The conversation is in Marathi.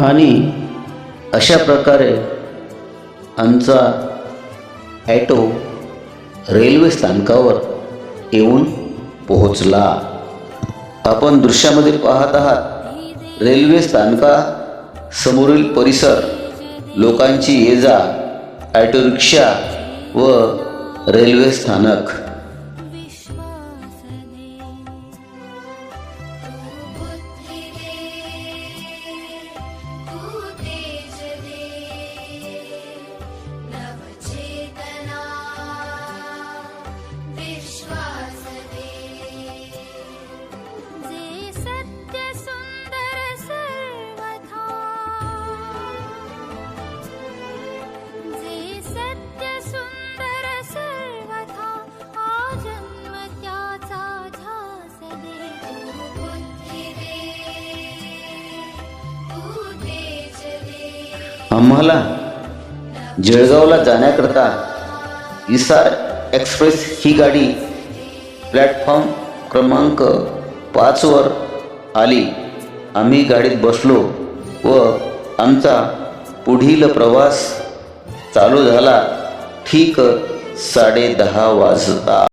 आणि अशा प्रकारे आमचा ॲटो रेल्वे स्थानकावर येऊन पोहोचला। आपण दृश्यामध्ये पाहत आहात रेल्वे स्थानका समोरील परिसर, लोकांची ये जा, ॲटो रिक्षा व रेल्वे स्थानक। आम्हाला जळगावला जाण्याकरता इसार एक्सप्रेस ही गाडी प्लॅटफॉर्म क्रमांक 5 वर आली। आम्ही गाडीत बसलो व आमचा पुढील प्रवास चालू झाला। ठीक 10:30 वाजता।